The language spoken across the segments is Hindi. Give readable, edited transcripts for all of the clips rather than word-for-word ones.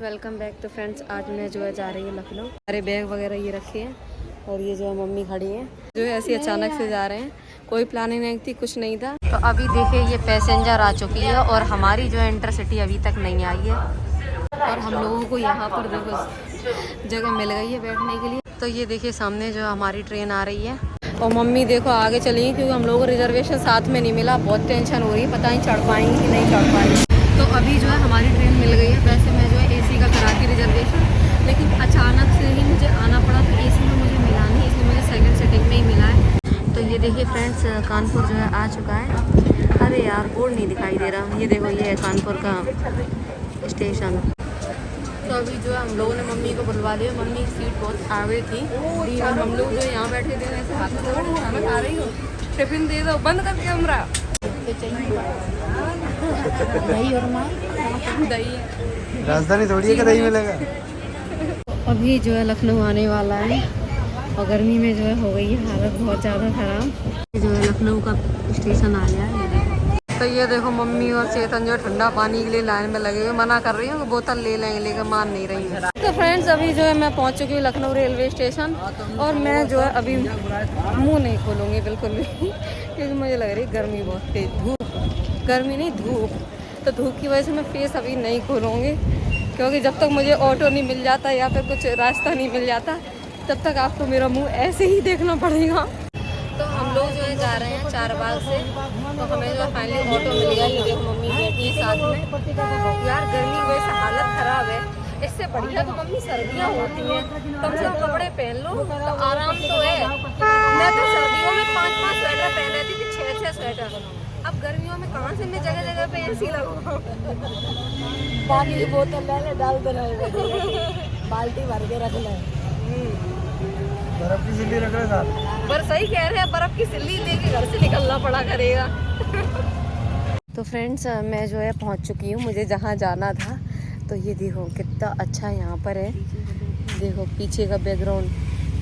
Welcome back. तो फ्रेंड्स आज मैं जो है जा रही हूँ लखनऊ। सारे बैग वगैरह ये रखे हैं और ये जो है मम्मी खड़ी हैं, जो है ऐसे अचानक से जा रहे हैं, कोई प्लानिंग नहीं थी, कुछ नहीं था। तो अभी देखिए ये पैसेंजर आ चुकी है और हमारी जो है इंटरसिटी अभी तक नहीं आई है और हम लोगों को यहाँ पर देखो जगह मिल गई है बैठने के लिए। तो ये देखिए सामने जो हमारी ट्रेन आ रही है और मम्मी देखो आगे चली गई क्योंकि हम लोगों को रिजर्वेशन साथ में नहीं मिला। बहुत टेंशन हो रही है, पता नहीं चढ़ पाएंगे कि नहीं चढ़ पाएंगे। तो अभी जो है हमारी ट्रेन मिल गई है। वैसे मैं जो है एसी का करा के रिजर्वेशन, लेकिन अचानक से ही मुझे आना पड़ा तो एसी में मुझे मिला नहीं, इसलिए मुझे सेकंड सीटिंग में ही मिला है। तो ये देखिए फ्रेंड्स कानपुर जो है आ चुका है। अरे यार बोर्ड नहीं दिखाई दे रहा। ये देखो ये है कानपुर का स्टेशन। तो अभी जो है हम लोगों ने मम्मी को बुलवा लिया। मम्मी की सीट बहुत आगे थी और हम लोग जो है यहाँ बैठे थे ऐसे हाथ में पकड़ खाना खा रही हो, टिफिन दे दो, बंद कर कैमरा। दही और दही राजधानी थोड़ी है कि दही मिलेगा। अभी जो है लखनऊ आने वाला है और गर्मी में जो है हो गई है हालत बहुत ज़्यादा खराब। जो है लखनऊ का स्टेशन आ गया है। तो ये देखो मम्मी और चेतन जो ठंडा पानी के लिए लाइन में लगे हुए, मना कर रही हूँ कि बोतल ले लेंगे, लेकर मान नहीं रही है। तो फ्रेंड्स अभी जो है मैं पहुँच चुकी हूँ लखनऊ रेलवे स्टेशन और मैं जो है अभी मुंह नहीं खोलूँगी बिल्कुल भी क्योंकि मुझे लग रही है गर्मी बहुत तेज, धूप, गर्मी नहीं धूप। तो धूप की वजह से मैं फेस अभी नहीं खोलूँगी क्योंकि जब तक मुझे ऑटो नहीं मिल जाता या फिर कुछ रास्ता नहीं मिल जाता तब तक आपको मेरा मुँह ऐसे ही देखना पड़ेगा। तो हम लोग जो है जा रहे हैं चारबाग से, तो हमें जो है फाइनली ऑटो मिल गया। ये देखो मम्मी बैठी है साथ में। यार गर्मी की वजह से हालत ख़राब है, इससे बढ़िया तो मम्मी सर्दियाँ होती हैं, कम से कम कपड़े पहन लो तो आराम तो है। मैं तो सर्दियों में 5-5 स्वेटर पहन रही थी, 6-6 स्वेटर। अब गर्मियों में कहाँ से मैं जगह जगह पे एसी लगाऊँ। पानी की बोतल ले ले, डाल दे बाल्टी भर के रख ले। बर्फ की सिल्ली रख रहे साथ। पर सही कह रहे हैं, बर्फ की सिल्ली लेके घर से निकलना पड़ा करेगा। तो फ्रेंड्स मैं जो है पहुंच चुकी हूँ मुझे जहाँ जाना था। तो ये देखो कितना अच्छा यहाँ पर है, देखो पीछे का बैकग्राउंड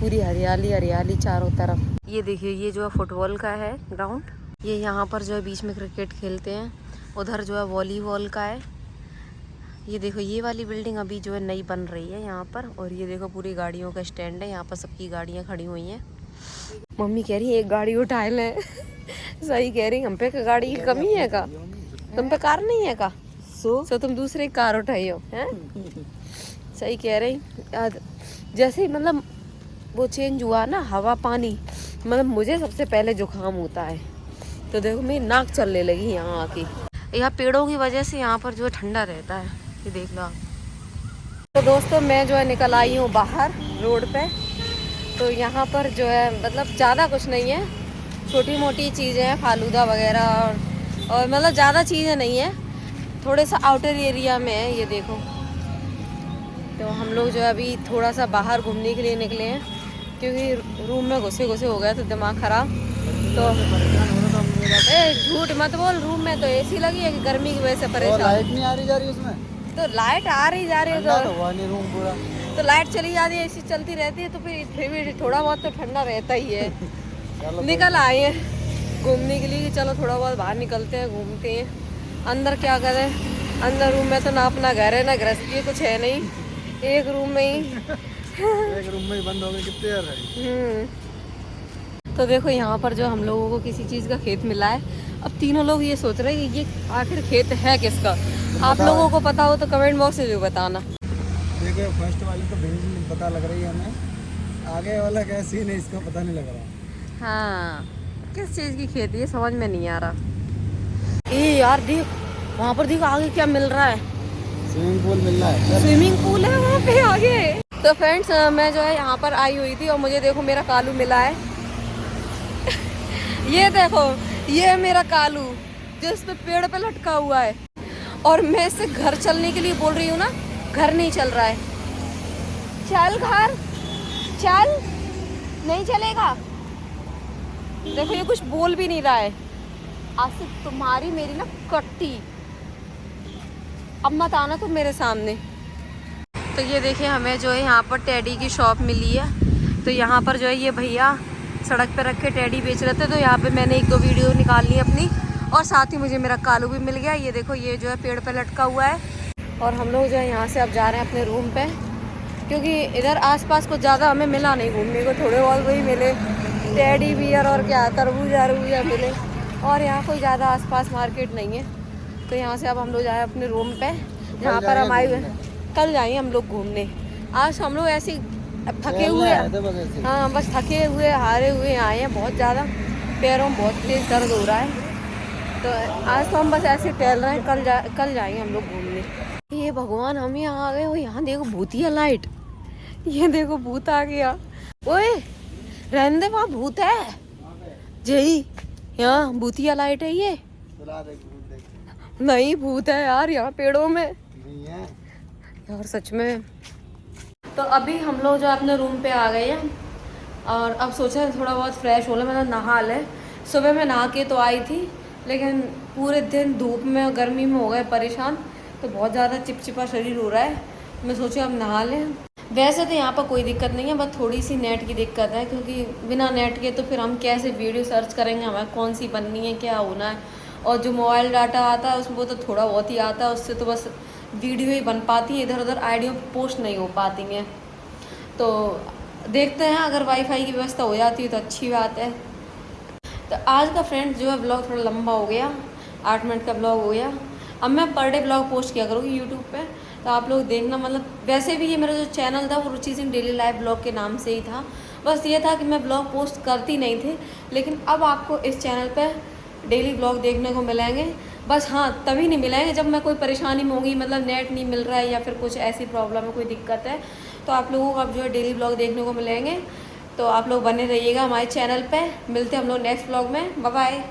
पूरी हरियाली हरियाली चारों तरफ। ये देखिए ये जो है फुटबॉल का है ग्राउंड, ये यहाँ पर जो है बीच में क्रिकेट खेलते हैं। उधर जो है वॉलीबॉल का है। ये देखो ये वाली बिल्डिंग अभी जो है नई बन रही है यहाँ पर। और ये देखो पूरी गाड़ियों का स्टैंड है, यहाँ पर सबकी गाड़ियाँ खड़ी हुई हैं। मम्मी कह रही है एक गाड़ी उठा ले सही कह रही, हम पे गाड़ी की कमी है का, तुम पे कार नहीं है का, सो तुम दूसरे कार उठाई हो हैं। सही कह रही। जैसे ही मतलब वो चेंज हुआ ना हवा पानी, मतलब मुझे सबसे पहले जुकाम होता है। तो देखो मेरी नाक चलने लगी यहाँ आके। यहाँ पेड़ों की वजह से यहाँ पर जो है ठंडा रहता है, ये देख लो आप। तो दोस्तों मैं जो है निकल आई हूँ बाहर रोड पे। तो यहाँ पर जो है मतलब ज़्यादा कुछ नहीं है, छोटी मोटी चीज़ें हैं, फालूदा वगैरह और मतलब ज़्यादा चीज़ें नहीं है, थोड़े सा आउटर एरिया में है। ये देखो तो हम लोग जो है अभी थोड़ा सा बाहर घूमने के लिए निकले हैं क्योंकि रूम में घुसे हो गया तो दिमाग ख़राब। तो झूठ मत बोल, रूम में तो एसी लगी है कि गर्मी की वजह से परेशान। लाइट नहीं आ रही जा रही उसमें, तो लाइट आ रही जा रही है तो रूम पूरा, तो लाइट चली जाती है, एसी चलती रहती है, तो फिर भी थोड़ा बहुत तो ठंडा रहता ही है। निकल आए हैं घूमने के लिए कि चलो थोड़ा बहुत बाहर निकलते हैं घूमते हैं। अंदर क्या करें, अंदर रूम में तो ना अपना घर है ना गृहस्थी है, कुछ है नहीं, एक रूम में ही एक रूम में ही बंद हो गए, कितने यार रहे। तो देखो यहाँ पर जो हम लोगों को किसी चीज़ का खेत मिला है। अब तीनों लोग ये सोच रहे हैं कि ये आखिर खेत है किसका। आप लोगों को पता हो तो कमेंट बॉक्स में भी बताना। देखो फर्स्ट वाली तो भेज पता लग रही है हमें, आगे वाला क्या सीन है इसका पता नहीं लग रहा। हाँ किस चीज़ की खेती है समझ में नहीं आ रहा। ए यार देख वहाँ पर देखो आगे क्या मिल रहा है, स्विमिंग पूल मिल रहा है। स्विमिंग पूल है वहाँ पे आगे। तो फ्रेंड्स मैं जो है यहाँ पर आई हुई थी और मुझे देखो मेरा कालू मिला है ये देखो ये मेरा कालू जो इस पे पेड़ पे लटका हुआ है और मैं इससे घर चलने के लिए बोल रही हूँ ना, घर नहीं चल रहा है। चल घर चल, नहीं चलेगा। देखो ये कुछ बोल भी नहीं रहा है। आज से तुम्हारी मेरी ना कट्टी, अब मत आना तुम मेरे सामने। तो ये देखिए हमें जो है यहाँ पर टेडी की शॉप मिली है। तो यहाँ पर जो है ये भैया सड़क पे रख के टेडी बेच रहे थे, तो यहाँ पे मैंने 1-2 वीडियो निकाल ली अपनी और साथ ही मुझे मेरा कालू भी मिल गया। ये देखो ये जो है पेड़ पे लटका हुआ है और हम लोग जो है यहाँ से अब जा रहे हैं अपने रूम पे, क्योंकि इधर आसपास कुछ ज़्यादा हमें मिला नहीं घूमने को, थोड़े बहुत वही मिले, टेडी बियर और क्या तरबूजा मिले, और यहाँ कोई ज़्यादा आसपास मार्केट नहीं है। तो यहाँ से अब हम लोग जाए अपने रूम पे, जहाँ पर हम आए हुए। कल जाएंगे हम लोग घूमने। आज हम लोग ऐसे थके हुए, हाँ बस थके हुए हारे हुए आए हैं, बहुत ज़्यादा पैरों में बहुत तेज़ दर्द हो रहा है। तो आज तो हम बस ऐसे टहल रहे हैं, कल जाएंगे हम लोग घूमने। ये भगवान, हम यहाँ आ गए हो, यहाँ देखो भूतिया लाइट, ये देखो भूत आ गया। ओए रहने दे, वहाँ भूत है जय, यहाँ भूतिया लाइट है ये। नहीं भूत है यार यहाँ पेड़ों में यार, सच में। तो अभी हम लोग जो अपने रूम पे आ गए हैं, और अब सोचा है थोड़ा बहुत फ्रेश हो ले, मतलब नहा ले। सुबह में नहा के तो आई थी, लेकिन पूरे दिन धूप में गर्मी में हो गए परेशान, तो बहुत ज़्यादा चिपचिपा शरीर हो रहा है। मैं सोचा अब नहा लें। वैसे तो यहाँ पर कोई दिक्कत नहीं है, बस थोड़ी सी नेट की दिक्कत है, क्योंकि बिना नेट के तो फिर हम कैसे वीडियो सर्च करेंगे, हमें कौन सी बननी है, क्या होना है। और जो मोबाइल डाटा आता है उसमें वो तो थोड़ा बहुत ही आता है, उससे तो बस वीडियो ही बन पाती है, इधर उधर आइडियो पोस्ट नहीं हो पाती हैं। तो देखते हैं, अगर वाईफाई की व्यवस्था हो जाती है तो अच्छी बात है। तो आज का फ्रेंड जो है ब्लॉग थोड़ा लंबा हो गया, 8 मिनट का ब्लॉग हो गया। अब मैं पर डे ब्लॉग पोस्ट किया करूँगी यूट्यूब पे, तो आप लोग देखना। मतलब वैसे भी ये मेरा जो चैनल था वो रुचि सिंह डेली लाइफ ब्लॉग के नाम से ही था, बस ये था कि मैं ब्लॉग पोस्ट करती नहीं थी। लेकिन अब आपको इस चैनल पे डेली ब्लॉग देखने को मिलेंगे, बस हाँ तभी नहीं मिलेंगे जब मैं कोई परेशानी में होंगी, मतलब नेट नहीं मिल रहा है या फिर कुछ ऐसी प्रॉब्लम है, कोई दिक्कत है, तो आप लोगों को अब जो है डेली ब्लॉग देखने को मिलेंगे। तो आप लोग बने रहिएगा हमारे चैनल पे। मिलते हैं हम लोग नेक्स्ट ब्लॉग में। Bye bye.